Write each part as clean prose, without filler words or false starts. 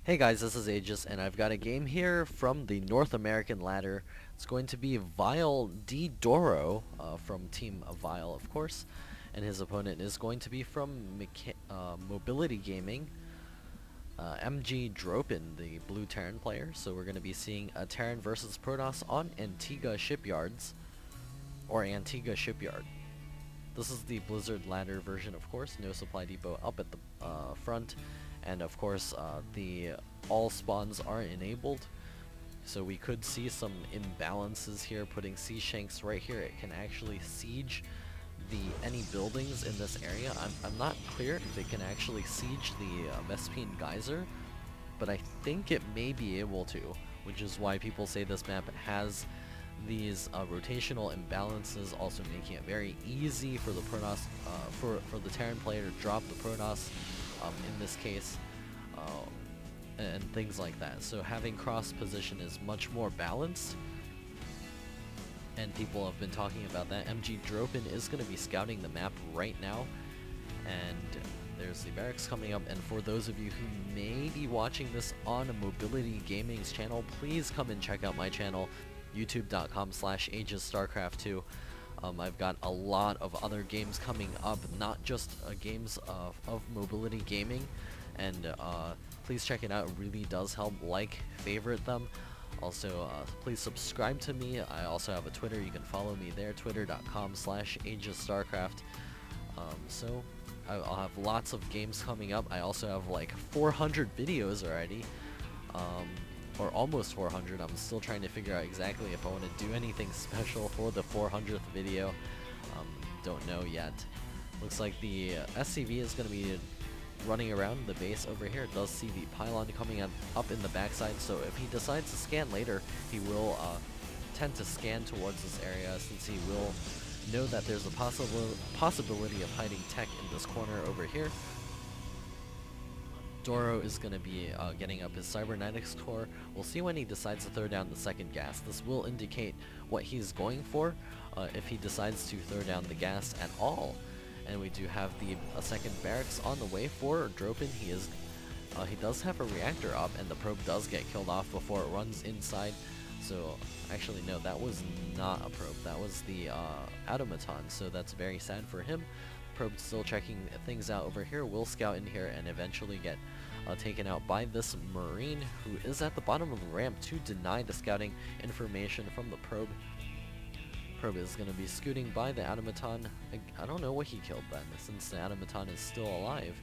Hey guys, this is Aegis, and I've got a game here from the North American ladder. It's going to be ViledDoRo from Team Vile, of course, and his opponent is going to be from Mobility Gaming, MGDropin, the blue Terran player. So we're going to be seeing a Terran versus Protoss on Antigua Shipyards, or Antigua Shipyard. This is the Blizzard ladder version, of course. No supply depot up at the front. And of course, the all spawns are enabled, so we could see some imbalances here. Putting sea shanks right here, it can actually siege any buildings in this area. I'm not clear if it can actually siege the Vespine Geyser, but I think it may be able to, which is why people say this map has these rotational imbalances, also making it very easy for the Protoss, for the Terran player to drop the Protoss. In this case, and things like that. So having cross position is much more balanced, and people have been talking about that. MGDropin is going to be scouting the map right now, and there's the barracks coming up. And for those of you who may be watching this on a Mobility Gaming's channel, please come and check out my channel, youtube.com/AegisStarcraft2. I've got a lot of other games coming up, not just games of Mobility Gaming, and please check it out. It really does help. Favorite them. Also, please subscribe to me. I also have a Twitter. You can follow me there, twitter.com/AegisStarcraft. So I'll have lots of games coming up. I also have like 400 videos already. Or almost 400. I'm still trying to figure out exactly if I want to do anything special for the 400th video. Don't know yet. Looks like the SCV is going to be running around the base over here. It does see the pylon coming up in the backside, so if he decides to scan later, he will tend to scan towards this area, since he will know that there's a possibility of hiding tech in this corner over here. Doro is going to be getting up his cybernetics core. We'll see when he decides to throw down the second gas. This will indicate what he's going for, if he decides to throw down the gas at all. And we do have a second barracks on the way for Dropin. He does have a reactor up, and the probe does get killed off before it runs inside. So actually no, that was not a probe. That was the automaton. So that's very sad for him. Probe still checking things out over here. Will scout in here and eventually get taken out by this Marine, who is at the bottom of the ramp to deny the scouting information from the probe. Probe is going to be scooting by the automaton. I don't know what he killed then, since the automaton is still alive.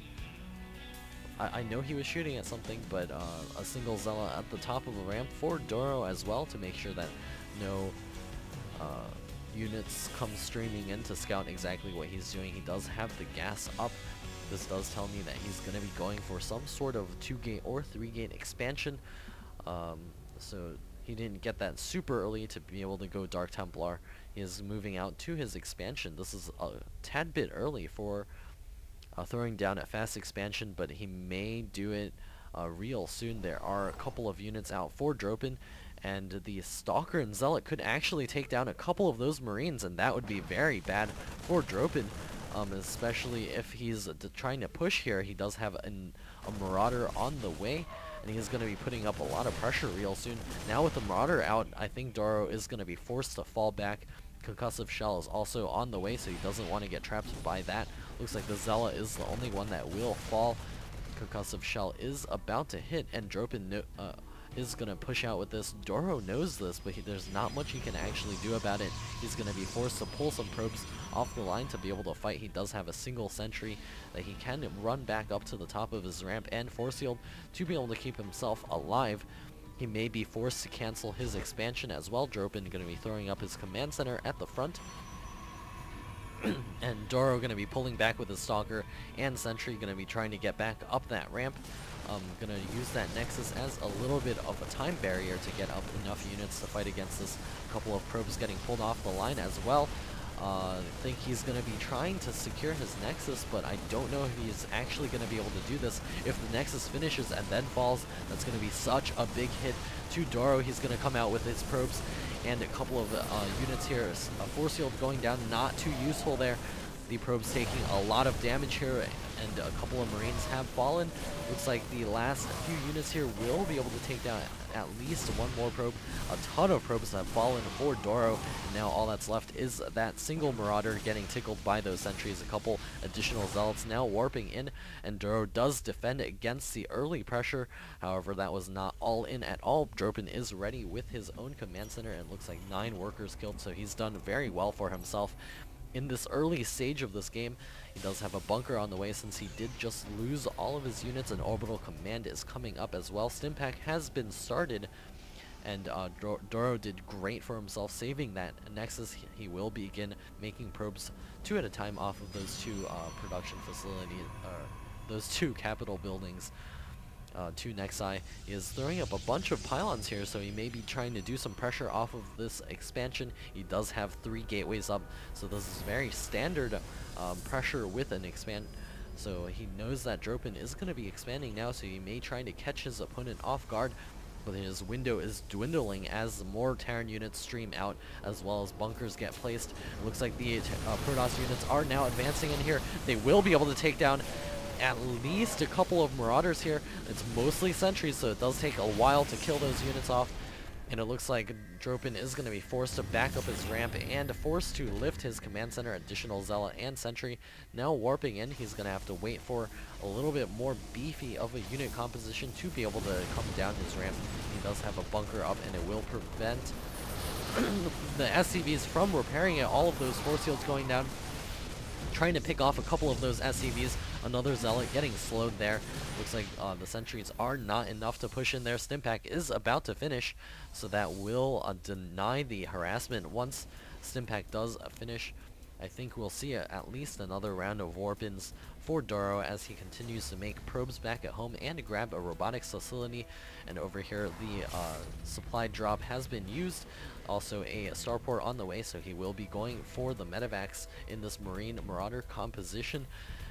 I know he was shooting at something, but a single Zella at the top of the ramp for Doro as well, to make sure that no units come streaming in to scout exactly what he's doing. He does have the gas up. This does tell me that he's going to be going for some sort of 2-gate or 3-gate expansion. So he didn't get that super early to be able to go Dark Templar. He is moving out to his expansion. This is a tad bit early for throwing down a fast expansion, but he may do it real soon. There are a couple of units out for Dropin, and the Stalker and Zealot could actually take down a couple of those Marines, and that would be very bad for Dropin, especially if he's trying to push here. He does have a Marauder on the way, and he's going to be putting up a lot of pressure real soon. Now with the Marauder out, I think Doro is going to be forced to fall back. Concussive Shell is also on the way, so he doesn't want to get trapped by that. Looks like the Zella is the only one that will fall. Concussive Shell is about to hit, and Dropin is going to push out with this. Doro knows this, but there's not much he can actually do about it. He's going to be forced to pull some probes off the line to be able to fight. He does have a single sentry that he can run back up to the top of his ramp and force field to be able to keep himself alive. He may be forced to cancel his expansion as well. Dropin going to be throwing up his command center at the front. And Doro going to be pulling back with his Stalker and Sentry, going to be trying to get back up that ramp. Going to use that Nexus as a little bit of a time barrier to get up enough units to fight against this. A couple of probes getting pulled off the line as well. I think he's going to be trying to secure his Nexus, but I don't know if he's actually going to be able to do this. If the Nexus finishes and then falls, that's going to be such a big hit to Doro. He's going to come out with his probes and a couple of units here. A force field going down, not too useful there. The probes taking a lot of damage here, and a couple of Marines have fallen. Looks like the last few units here will be able to take down at least one more probe. A ton of probes have fallen for Doro, and now all that's left is that single Marauder getting tickled by those sentries. A couple additional Zealots now warping in, and Doro does defend against the early pressure. However, that was not all in at all. Dropin is ready with his own command center, and looks like 9 workers killed, so he's done very well for himself. In this early stage of this game, he does have a bunker on the way since he did just lose all of his units, and orbital command is coming up as well. Stimpack has been started, and Doro did great for himself saving that Nexus. He will begin making probes 2 at a time off of those 2 production facilities, those 2 capital buildings. 2 Nexi is throwing up a bunch of pylons here, so he may be trying to do some pressure off of this expansion. He does have 3 gateways up, so this is very standard pressure with an expand. So he knows that Dropin is going to be expanding now, so he may try to catch his opponent off guard, but his window is dwindling as more Terran units stream out, as well as bunkers get placed. It looks like the Protoss units are now advancing in here. They will be able to take down at least a couple of Marauders here. It's mostly sentries, so it does take a while to kill those units off. And it looks like Dropin is going to be forced to back up his ramp and forced to lift his command center. Additional Zealot and Sentry now warping in. He's going to have to wait for a little bit more beefy of a unit composition to be able to come down his ramp. He does have a bunker up, and it will prevent the SCVs from repairing it. All of those force fields going down. Trying to pick off a couple of those SCVs. Another Zealot getting slowed there. Looks like the sentries are not enough to push in there. Stimpack is about to finish, so that will deny the harassment. Once Stimpack does finish, I think we'll see at least another round of warp-ins for Doro as he continues to make probes back at home and to grab a robotics facility. And over here, the supply drop has been used. Also a starport on the way, so he will be going for the medevacs in this Marine Marauder composition.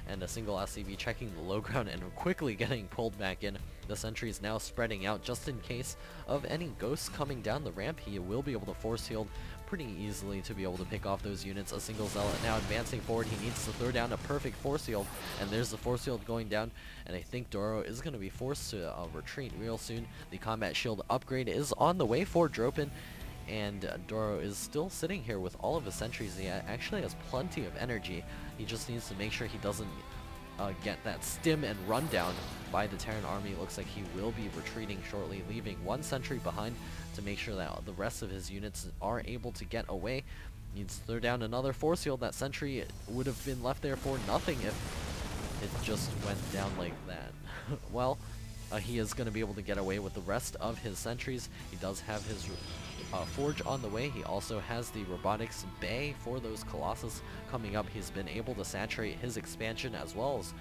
And a single SCV checking the low ground and quickly getting pulled back in. The sentries now spreading out just in case of any ghosts coming down the ramp. He will be able to force field pretty easily to be able to pick off those units. A single Zealot now advancing forward. He needs to throw down a perfect force field, and there's the force field going down. And I think Doro is going to be forced to retreat real soon. The combat shield upgrade is on the way for Dropin. And Doro is still sitting here with all of his sentries. He actually has plenty of energy. He just needs to make sure he doesn't get that stim and run down by the Terran army. Looks like he will be retreating shortly, leaving 1 sentry behind to make sure that the rest of his units are able to get away. Needs to throw down another force field. That sentry would have been left there for nothing if it just went down like that. Well, he is going to be able to get away with the rest of his sentries. He does have his forge on the way. He also has the robotics bay for those Colossus coming up. He's been able to saturate his expansion as well as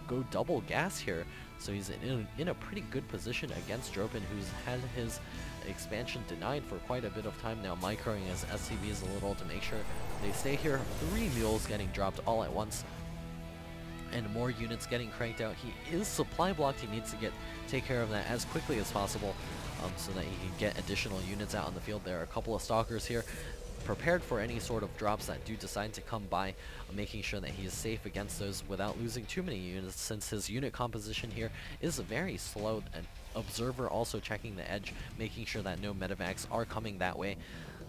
go double gas here. So he's in a pretty good position against Dropin, who's had his expansion denied for quite a bit of time now, microing his SCVs a little to make sure they stay here. 3 mules getting dropped all at once, and more units getting cranked out. He is supply blocked. He needs to take care of that as quickly as possible so that he can get additional units out on the field. There are a couple of stalkers here prepared for any sort of drops that do decide to come by, making sure that he is safe against those without losing too many units, since his unit composition here is very slow. And observer also checking the edge, making sure that no medevacs are coming that way.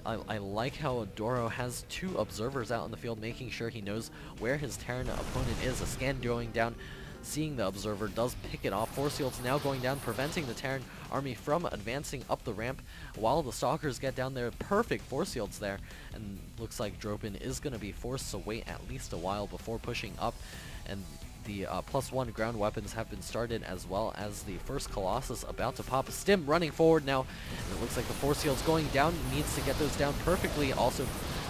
I like how Doro has 2 observers out in the field, making sure he knows where his Terran opponent is. A scan going down, seeing the observer, does pick it off. Force fields now going down, preventing the Terran army from advancing up the ramp while the stalkers get down there. Perfect force fields there, and looks like Dropin is going to be forced to wait at least a while before pushing up. And the +1 ground weapons have been started, as well as the first Colossus about to pop. A stim running forward now, and it looks like the force field's going down. Needs to get those down perfectly. Also,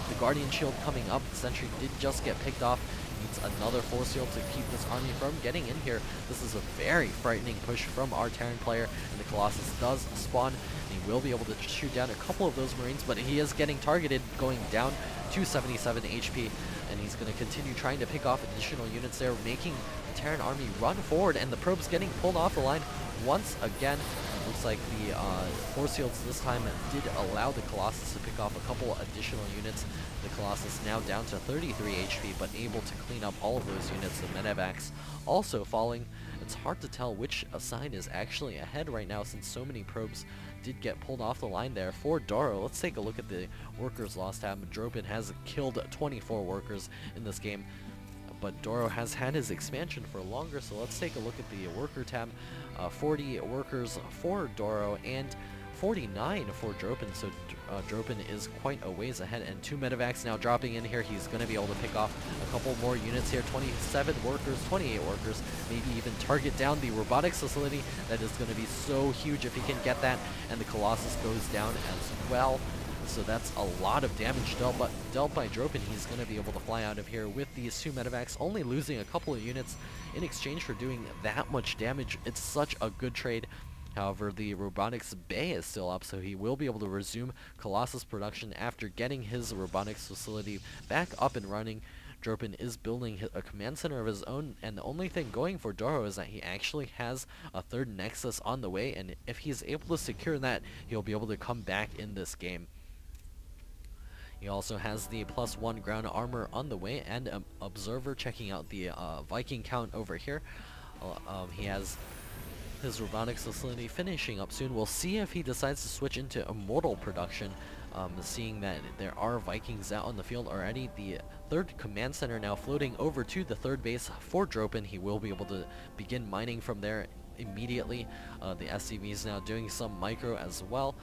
the Guardian Shield coming up. The sentry did just get picked off. Needs another force field to keep this army from getting in here. This is a very frightening push from our Terran player, and the Colossus does spawn, and he will be able to shoot down a couple of those Marines, but he is getting targeted, going down to 77 HP, and he's going to continue trying to pick off additional units there, making the Terran army run forward, and the probes getting pulled off the line once again. Looks like the Force Fields this time did allow the Colossus to pick off a couple additional units. The Colossus now down to 33 HP, but able to clean up all of those units. The Medivacs also falling. It's hard to tell which side is actually ahead right now, since so many probes did get pulled off the line there for Doro. Let's take a look at the workers lost tab. MGDropin has killed 24 workers in this game, but Doro has had his expansion for longer, so let's take a look at the worker tab. 40 workers for Doro and 49 for Dropin, so Dropin is quite a ways ahead, and 2 Medivacs now dropping in here. He's going to be able to pick off a couple more units here. 27 workers, 28 workers, maybe even target down the robotics facility. That is going to be so huge if he can get that, and the Colossus goes down as well. So that's a lot of damage dealt by Dropin. He's going to be able to fly out of here with these 2 Medivacs, only losing a couple of units in exchange for doing that much damage. It's such a good trade. However, the robotics bay is still up, so he will be able to resume Colossus production after getting his robotics facility back up and running. Dropin is building a command center of his own, and the only thing going for Doro is that he actually has a 3rd Nexus on the way, and if he's able to secure that, he'll be able to come back in this game. He also has the +1 ground armor on the way, and Observer checking out the Viking count over here. He has his robotics facility finishing up soon. We'll see if he decides to switch into Immortal production, seeing that there are Vikings out on the field already. The 3rd command center now floating over to the 3rd base for Dropin. He will be able to begin mining from there immediately. The SCV is now doing some micro as well,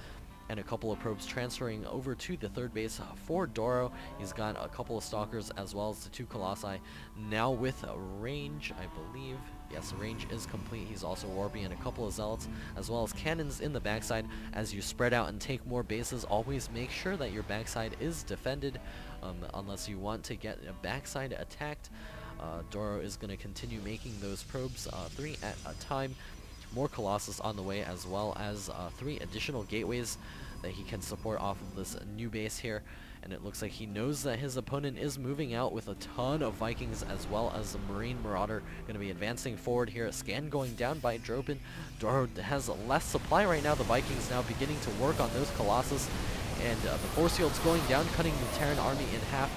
and a couple of probes transferring over to the 3rd base for Doro. He's got a couple of stalkers as well as the 2 colossi. Now with a range, I believe. Yes, range is complete. He's also warping in a couple of zealots as well as cannons in the backside. As you spread out and take more bases, always make sure that your backside is defended, unless you want to get a backside attacked. Doro is going to continue making those probes 3 at a time. More Colossus on the way, as well as 3 additional gateways that he can support off of this new base here. And it looks like he knows that his opponent is moving out with a ton of Vikings, as well as the Marine Marauder going to be advancing forward here. Scan going down by Dropin. Doro has less supply right now. The Vikings now beginning to work on those Colossus, and the Force Field's going down, cutting the Terran army in half.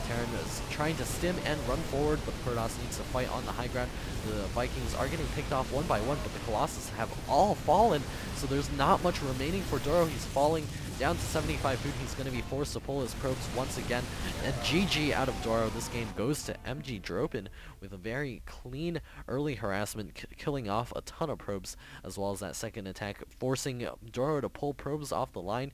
Terran is trying to stim and run forward, but Protoss needs to fight on the high ground. The Vikings are getting picked off one by one, but the Colossus have all fallen, so there's not much remaining for Doro. He's falling down to 75 food. He's going to be forced to pull his probes once again, and GG out of Doro. This game goes to MGDropin with a very clean early harassment, killing off a ton of probes, as well as that second attack, forcing Doro to pull probes off the line.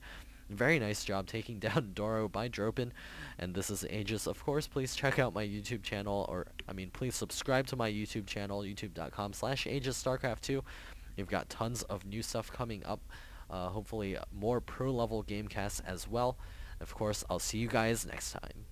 Very nice job taking down Doro by Dropin. And this is Aegis. Of course, please check out my YouTube channel, please subscribe to my YouTube channel, youtube.com/AegisStarcraft2. You've got tons of new stuff coming up, hopefully more pro-level game casts as well. Of course, I'll see you guys next time.